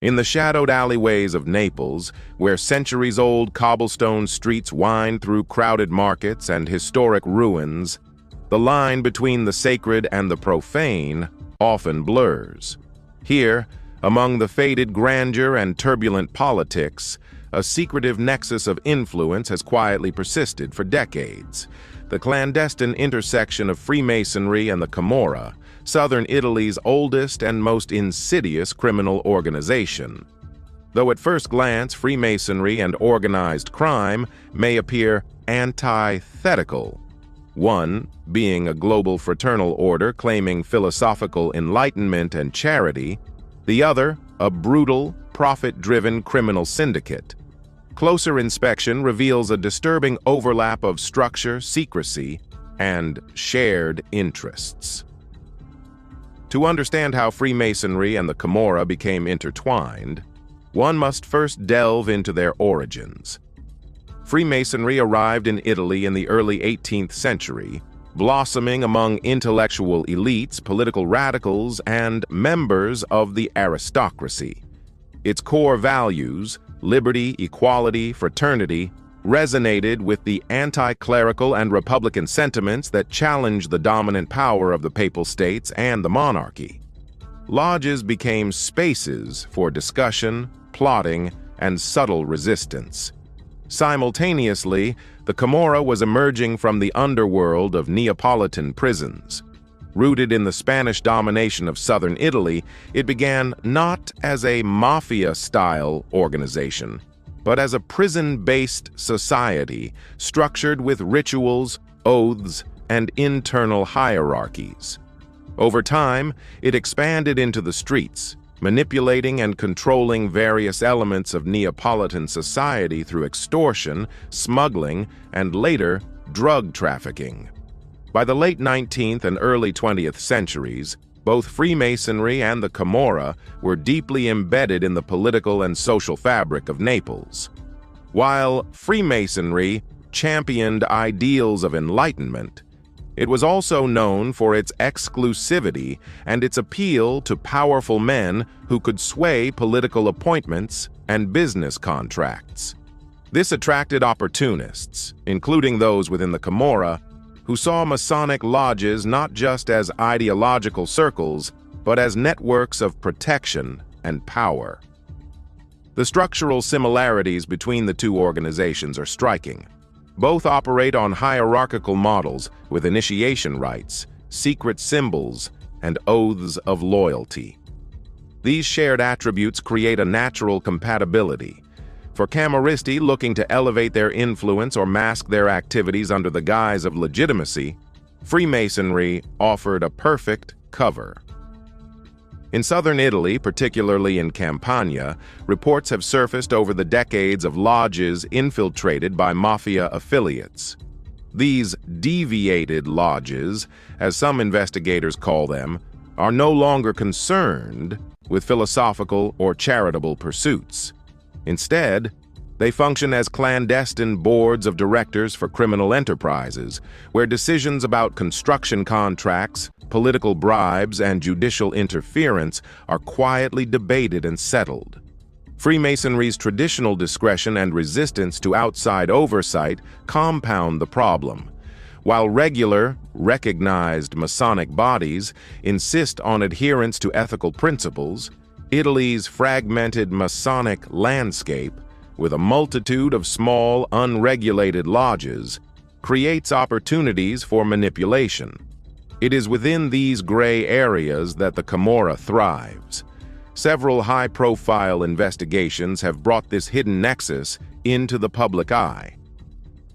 In the shadowed alleyways of Naples, where centuries-old cobblestone streets wind through crowded markets and historic ruins, the line between the sacred and the profane often blurs. Here, among the faded grandeur and turbulent politics, a secretive nexus of influence has quietly persisted for decades. The clandestine intersection of Freemasonry and the Camorra, southern Italy's oldest and most insidious criminal organization. Though at first glance Freemasonry and organized crime may appear antithetical, one being a global fraternal order claiming philosophical enlightenment and charity, the other a brutal, profit-driven criminal syndicate. Closer inspection reveals a disturbing overlap of structure, secrecy, and shared interests. To understand how Freemasonry and the Camorra became intertwined, one must first delve into their origins. Freemasonry arrived in Italy in the early 18th century, blossoming among intellectual elites, political radicals, and members of the aristocracy. Its core values, liberty, equality, fraternity, resonated with the anti-clerical and republican sentiments that challenged the dominant power of the papal states and the monarchy. Lodges became spaces for discussion, plotting, and subtle resistance. Simultaneously, the Camorra was emerging from the underworld of Neapolitan prisons. Rooted in the Spanish domination of southern Italy, it began not as a Mafia-style organization, but as a prison-based society structured with rituals, oaths, and internal hierarchies. Over time, it expanded into the streets, manipulating and controlling various elements of Neapolitan society through extortion, smuggling, and later, drug trafficking. By the late 19th and early 20th centuries, both Freemasonry and the Camorra were deeply embedded in the political and social fabric of Naples. While Freemasonry championed ideals of enlightenment, it was also known for its exclusivity and its appeal to powerful men who could sway political appointments and business contracts. This attracted opportunists, including those within the Camorra, who saw Masonic lodges not just as ideological circles, but as networks of protection and power. The structural similarities between the two organizations are striking. Both operate on hierarchical models with initiation rites, secret symbols, and oaths of loyalty. These shared attributes create a natural compatibility. For Camorristi looking to elevate their influence or mask their activities under the guise of legitimacy, Freemasonry offered a perfect cover. In southern Italy, particularly in Campania, reports have surfaced over the decades of lodges infiltrated by Mafia affiliates. These deviated lodges, as some investigators call them, are no longer concerned with philosophical or charitable pursuits. Instead, they function as clandestine boards of directors for criminal enterprises, where decisions about construction contracts, political bribes, and judicial interference are quietly debated and settled. Freemasonry's traditional discretion and resistance to outside oversight compound the problem. While regular, recognized Masonic bodies insist on adherence to ethical principles, Italy's fragmented Masonic landscape, with a multitude of small, unregulated lodges, creates opportunities for manipulation. It is within these gray areas that the Camorra thrives. Several high-profile investigations have brought this hidden nexus into the public eye.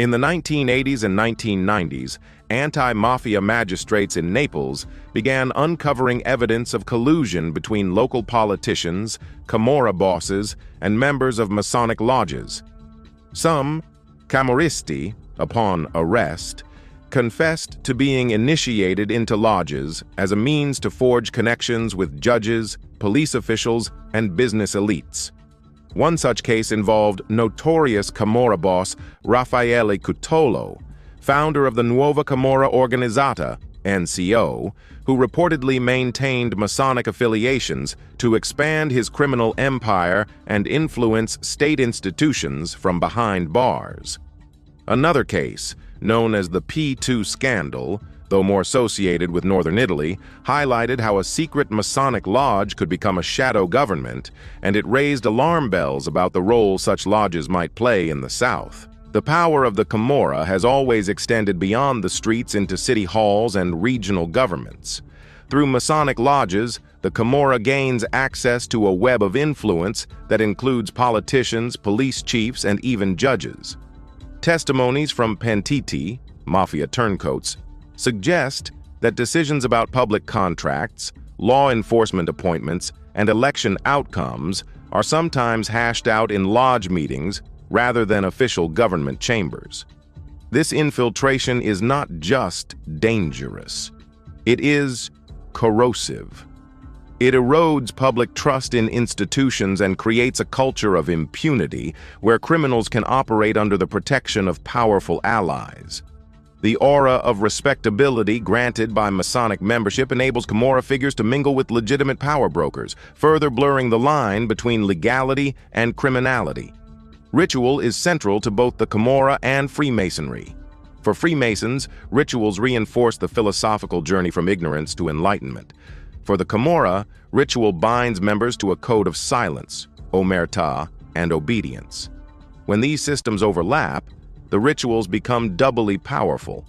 In the 1980s and 1990s, anti-mafia magistrates in Naples began uncovering evidence of collusion between local politicians, Camorra bosses, and members of Masonic lodges. Some Camorristi, upon arrest, confessed to being initiated into lodges as a means to forge connections with judges, police officials, and business elites. One such case involved notorious Camorra boss Raffaele Cutolo, founder of the Nuova Camorra Organizzata, NCO, who reportedly maintained Masonic affiliations to expand his criminal empire and influence state institutions from behind bars. Another case, known as the P2 scandal, though more associated with northern Italy, highlighted how a secret Masonic lodge could become a shadow government, and it raised alarm bells about the role such lodges might play in the South. The power of the Camorra has always extended beyond the streets into city halls and regional governments. Through Masonic lodges, the Camorra gains access to a web of influence that includes politicians, police chiefs, and even judges. Testimonies from pentiti, Mafia turncoats, suggest that decisions about public contracts, law enforcement appointments, and election outcomes are sometimes hashed out in lodge meetings rather than official government chambers. This infiltration is not just dangerous, it is corrosive. It erodes public trust in institutions and creates a culture of impunity where criminals can operate under the protection of powerful allies. The aura of respectability granted by Masonic membership enables Camorra figures to mingle with legitimate power brokers, further blurring the line between legality and criminality. Ritual is central to both the Camorra and Freemasonry. For Freemasons, rituals reinforce the philosophical journey from ignorance to enlightenment. For the Camorra, ritual binds members to a code of silence, omerta, and obedience. When these systems overlap, the rituals become doubly powerful,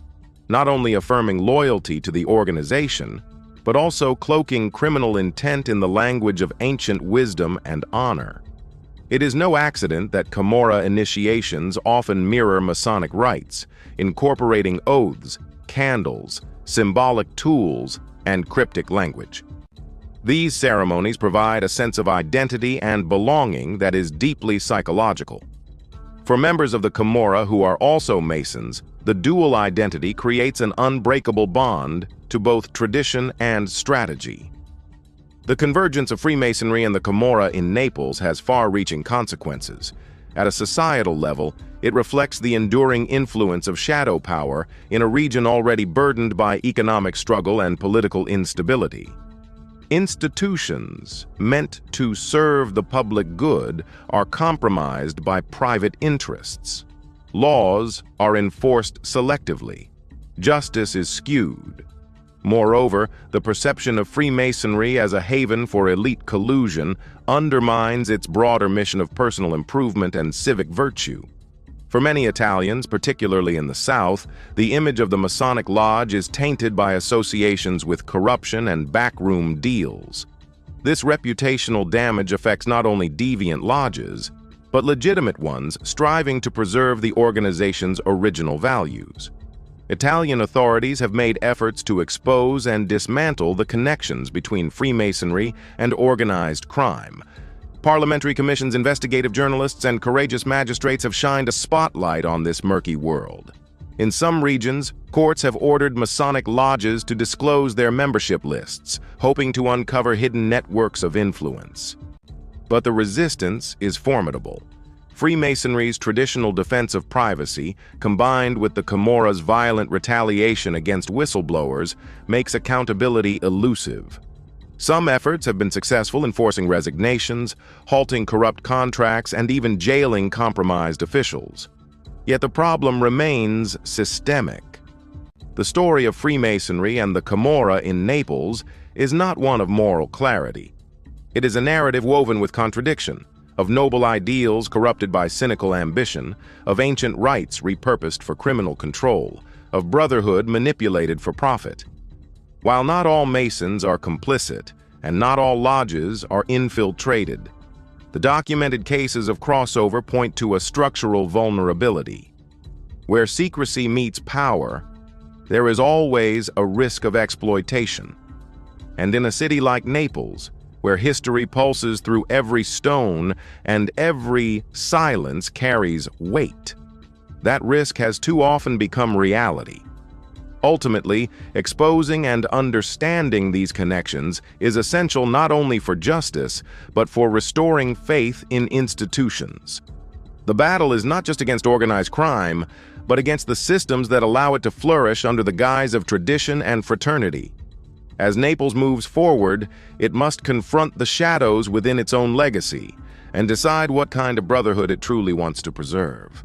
not only affirming loyalty to the organization, but also cloaking criminal intent in the language of ancient wisdom and honor. It is no accident that Camorra initiations often mirror Masonic rites, incorporating oaths, candles, symbolic tools, and cryptic language. These ceremonies provide a sense of identity and belonging that is deeply psychological. For members of the Camorra who are also Masons, the dual identity creates an unbreakable bond to both tradition and strategy. The convergence of Freemasonry and the Camorra in Naples has far-reaching consequences. At a societal level, it reflects the enduring influence of shadow power in a region already burdened by economic struggle and political instability. Institutions meant to serve the public good are compromised by private interests. Laws are enforced selectively. Justice is skewed. Moreover, the perception of Freemasonry as a haven for elite collusion undermines its broader mission of personal improvement and civic virtue. For many Italians, particularly in the South, the image of the Masonic Lodge is tainted by associations with corruption and backroom deals. This reputational damage affects not only deviant lodges, but legitimate ones striving to preserve the organization's original values. Italian authorities have made efforts to expose and dismantle the connections between Freemasonry and organized crime. Parliamentary commissions, investigative journalists, and courageous magistrates have shined a spotlight on this murky world. In some regions, courts have ordered Masonic lodges to disclose their membership lists, hoping to uncover hidden networks of influence. But the resistance is formidable. Freemasonry's traditional defense of privacy, combined with the Camorra's violent retaliation against whistleblowers, makes accountability elusive. Some efforts have been successful in forcing resignations, halting corrupt contracts, and even jailing compromised officials. Yet the problem remains systemic. The story of Freemasonry and the Camorra in Naples is not one of moral clarity. It is a narrative woven with contradiction, of noble ideals corrupted by cynical ambition, of ancient rites repurposed for criminal control, of brotherhood manipulated for profit. While not all Masons are complicit, and not all lodges are infiltrated, the documented cases of crossover point to a structural vulnerability. Where secrecy meets power, there is always a risk of exploitation. And in a city like Naples, where history pulses through every stone and every silence carries weight, that risk has too often become reality. Ultimately, exposing and understanding these connections is essential not only for justice, but for restoring faith in institutions. The battle is not just against organized crime, but against the systems that allow it to flourish under the guise of tradition and fraternity. As Naples moves forward, it must confront the shadows within its own legacy and decide what kind of brotherhood it truly wants to preserve.